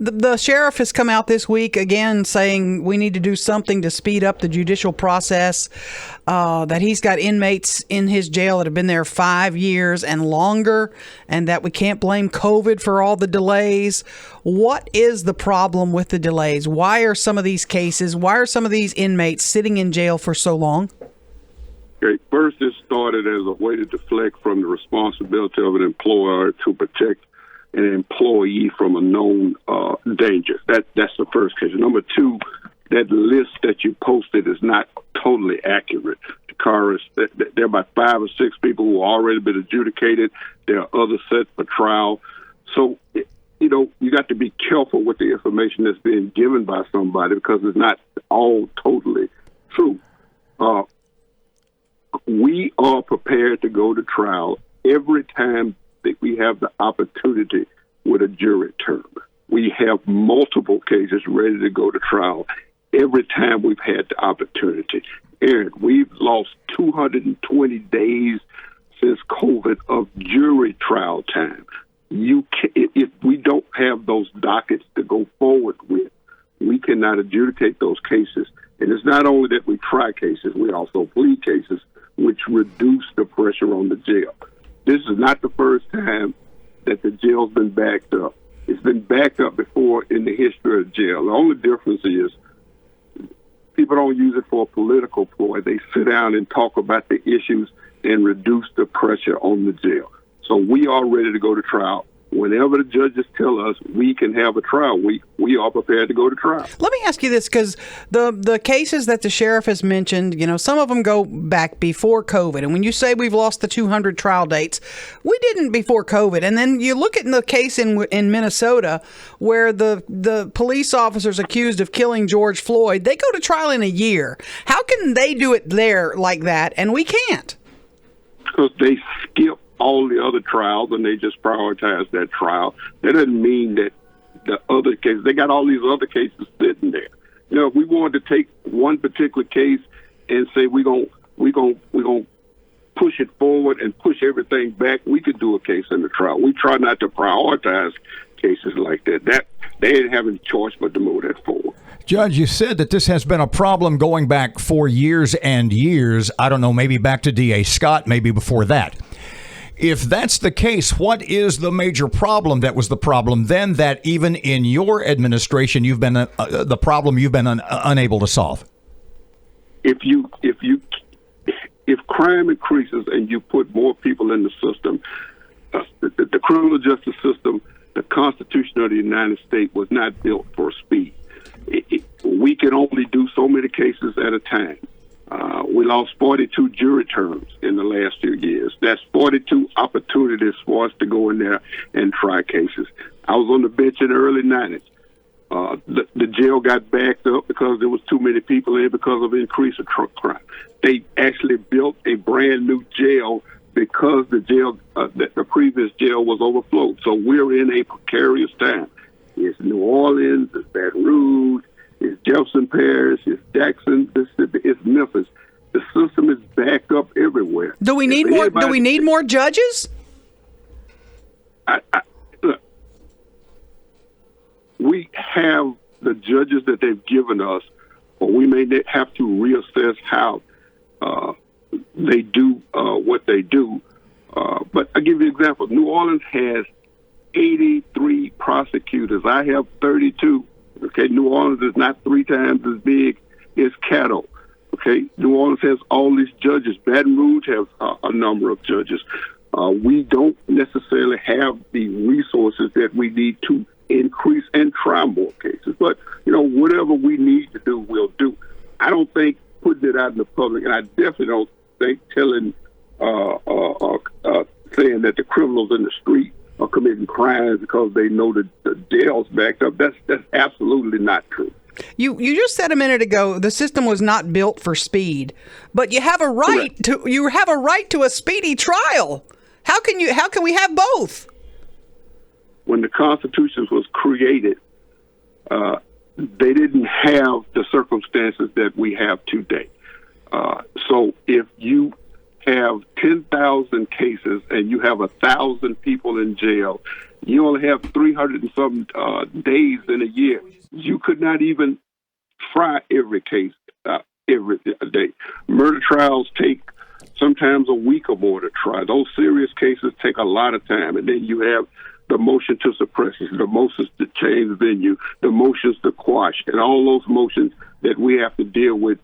The sheriff has come out this week again saying we need to do something to speed up the judicial process, that he's got inmates in his jail that have been there 5 years and longer, and that we can't blame COVID for all the delays. What is the problem with the delays? Why are some of these inmates sitting in jail for so long? Okay, first, it started as a way to deflect from the responsibility of an employer to protect an employee from a known danger. That's the first case. Number two, that list that you posted is not totally accurate. There are about 5 or 6 people who have already been adjudicated. There are others set for trial. So, you got to be careful with the information that's being given by somebody because it's not all totally true. We are prepared to go to trial every time that we have the opportunity with a jury term. We have multiple cases ready to go to trial every time we've had the opportunity. Aaron, we've lost 220 days since COVID of jury trial time. If we don't have those dockets to go forward with, we cannot adjudicate those cases. And it's not only that we try cases, we also plead cases, which reduce the pressure on the jail. This is not the first time that the jail's been backed up. It's been backed up before in the history of jail. The only difference is people don't use it for a political ploy. They sit down and talk about the issues and reduce the pressure on the jail. So we are ready to go to trial. Whenever the judges tell us we can have a trial, we are prepared to go to trial. Let me ask you this, because the cases that the sheriff has mentioned, some of them go back before COVID. And when you say we've lost the 200 trial dates, we didn't before COVID. And then you look at the case in Minnesota where the police officers accused of killing George Floyd, they go to trial in a year. How can they do it there like that and we can't? Because they skip all the other trials and they just prioritize that trial. That doesn't mean that the other cases, they got all these other cases sitting there. If we wanted to take one particular case and say we're gonna push it forward and push everything back, we could do a case in the trial. We try not to prioritize cases like that. They didn't have any choice but to move that forward. Judge, you said that this has been a problem going back for years and years. I don't know, maybe back to D.A. Scott, maybe before that. If that's the case, what is the major problem that was the problem then that even in your administration you've been the problem you've been unable to solve? If crime increases and you put more people in the system, the criminal justice system, the Constitution of the United States was not built for speed. We can only do so many cases at a time. We lost 42 jury terms in the last few years. That's 42 opportunities for us to go in there and try cases. I was on the bench in the early 90s. The jail got backed up because there was too many people in because of increase of crime. They actually built a brand new jail because the previous jail was overflowed. So we're in a precarious time. It's New Orleans, it's Baton Rouge, it's Jefferson Parish, it's Jackson, Mississippi, it's Memphis. The system is backed up everywhere. Do we need more? Do we need more judges? Look, we have the judges that they've given us, but we may have to reassess how they do what they do. But I'll give you an example. New Orleans has 83 prosecutors. I have 32. Okay, New Orleans is not 3 times as big as Caddo. Okay, New Orleans has all these judges. Baton Rouge has a number of judges. We don't necessarily have the resources that we need to increase and try more cases. But, whatever we need to do, we'll do. I don't think putting it out in the public, and I definitely don't think telling, saying that the criminals in the street are committing crimes because they know that the jail's backed up. That's absolutely not true. You just said a minute ago the system was not built for speed, but you have a right to a speedy trial. How can we have both? When the Constitution was created, they didn't have the circumstances that we have today. So if you have 10,000 cases and you have 1,000 people in jail, You only have 300 and some days in a year. You could not even try every case every day. Murder trials take sometimes a week or more to try. Those serious cases take a lot of time. And then you have the motion to suppress it, the motions to change venue, the motions to quash, and all those motions that we have to deal with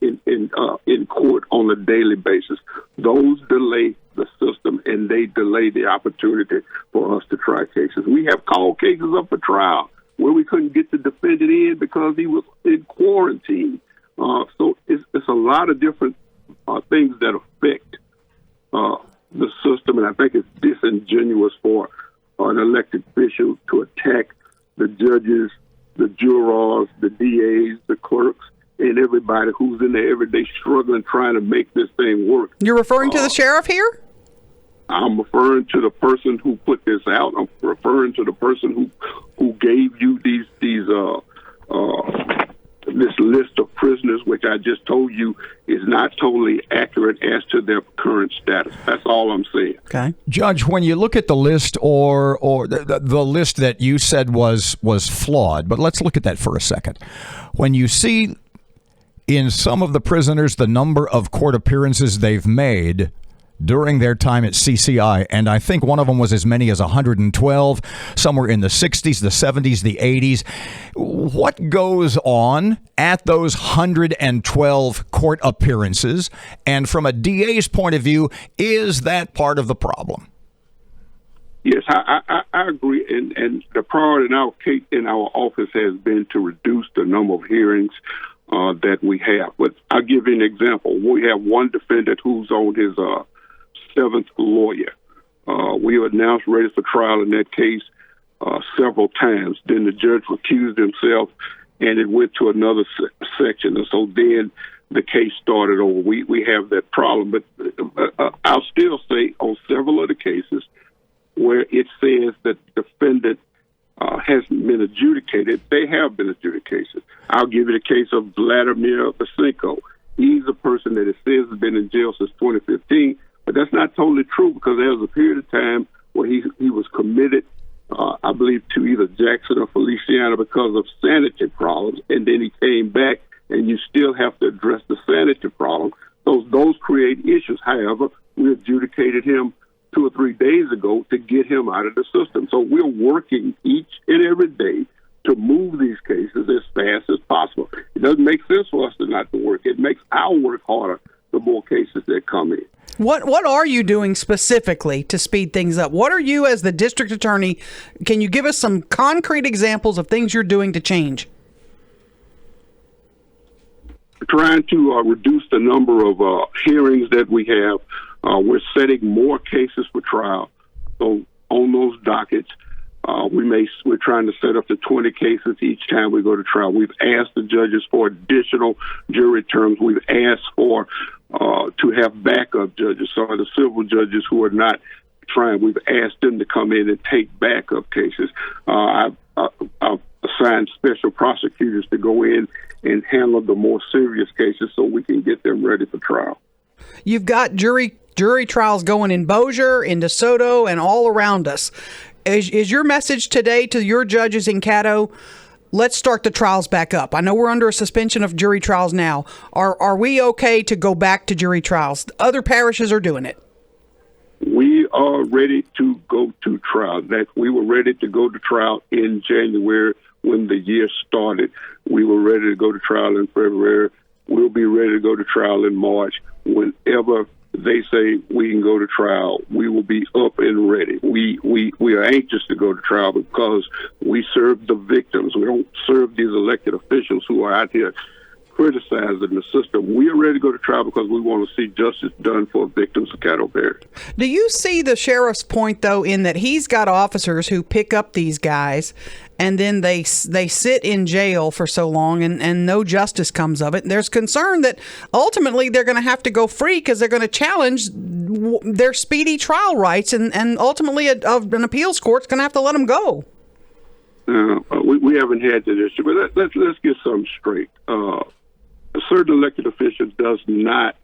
in court on a daily basis. Those delay the system, and they delay the opportunity for us to try cases. We have called cases up for trial where we couldn't get the defendant in because he was in quarantine. So it's a lot of different things that affect the system, and I think it's disingenuous for an elected official to attack the judges, the jurors, the DAs, the clerks, and everybody who's in there every day struggling, trying to make this thing work. You're referring to the sheriff here? I'm referring to the person who put this out. I'm referring to the person who gave you this list of prisoners, which I just told you is not totally accurate as to their current status. That's all I'm saying. Okay, Judge, when you look at the list or the list that you said was flawed, but let's look at that for a second. When you see in some of the prisoners the number of court appearances they've made during their time at CCI, and I think one of them was as many as 112, somewhere in the 60s, the 70s, the 80s. What goes on at those 112 court appearances? And from a DA's point of view, is that part of the problem? Yes, I agree, and the priority in our office has been to reduce the number of hearings that we have. But I'll give you an example. We have one defendant who's on his seventh lawyer. We were announced ready for trial in that case several times. Then the judge recused himself, and it went to another section. And so then the case started over. We have that problem. But I'll still say on several of the cases where it says that the defendant hasn't been adjudicated, they have been adjudicated. I'll give you the case of Vladimir Vasenko. He's a person that it says has been in jail since 2015, but that's not totally true because there was a period of time where he was committed, I believe, to either Jackson or Feliciana because of sanity problems, and then he came back, and you still have to address the sanity problem. Those create issues. However, we adjudicated him 2 or 3 days ago to get him out of the system. So we're working each and every day to move these cases as fast as possible. It doesn't make sense for us to not to work. It makes our work harder the more cases that come in. What are you doing specifically to speed things up? What are you, as the district attorney, can you give us some concrete examples of things you're doing to change? Trying to reduce the number of hearings that we have. We're setting more cases for trial. So on those dockets, we're trying to set up to 20 cases each time we go to trial. We've asked the judges for additional jury terms. We've asked for to have backup judges. So the civil judges who are not trying, we've asked them to come in and take backup cases. I've assigned special prosecutors to go in and handle the more serious cases so we can get them ready for trial. You've got jury trials going in Bossier, in DeSoto, and all around us. Is your message today to your judges in Caddo, let's start the trials back up? I know we're under a suspension of jury trials now. Are we okay to go back to jury trials? Other parishes are doing it. We are ready to go to trial. That we were ready to go to trial in January when the year started. We were ready to go to trial in February. We'll be ready to go to trial in March. Whenever they say we can go to trial, we will be up and ready. We are anxious to go to trial because we serve the victims. We don't serve these elected officials who are out here criticizing the system. We are ready to go to trial because we want to see justice done for victims of Caddo Parish. Do you see the sheriff's point, though, in that he's got officers who pick up these guys and then they sit in jail for so long and no justice comes of it? And there's concern that ultimately they're going to have to go free because they're going to challenge their speedy trial rights, and ultimately an appeals court's going to have to let them go. We haven't had that issue, but let's get something straight. A certain elected official does not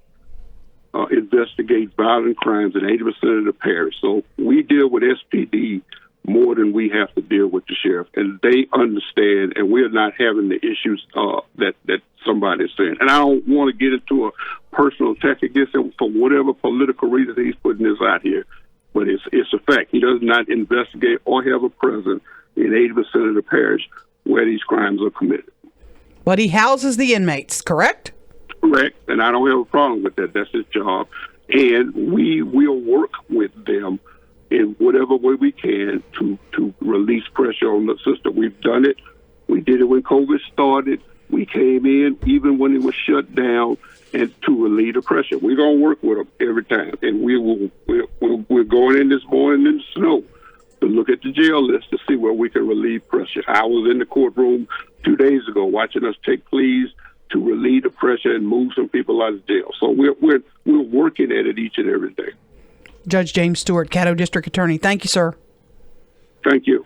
investigate violent crimes in 80% of the parish. So we deal with SPD more than we have to deal with the sheriff, and they understand, and we're not having the issues that somebody's saying. And I don't want to get into a personal attack against him for whatever political reason he's putting this out here, but it's a fact. He does not investigate or have a presence in 80% of the parish where these crimes are committed. But he houses the inmates, correct? Correct, and I don't have a problem with that. That's his job, and we will work with them in whatever way we can to release pressure on the system. We've done it. We did it when COVID started. We came in even when it was shut down, and to relieve the pressure. We're gonna work with them every time, and we're going in this morning in the snow to look at the jail list to see where we can relieve pressure. I was in the courtroom 2 days ago watching us take pleas to relieve the pressure and move some people out of jail. So we're working at it each and every day. Judge James Stewart, Caddo District Attorney. Thank you, sir. Thank you.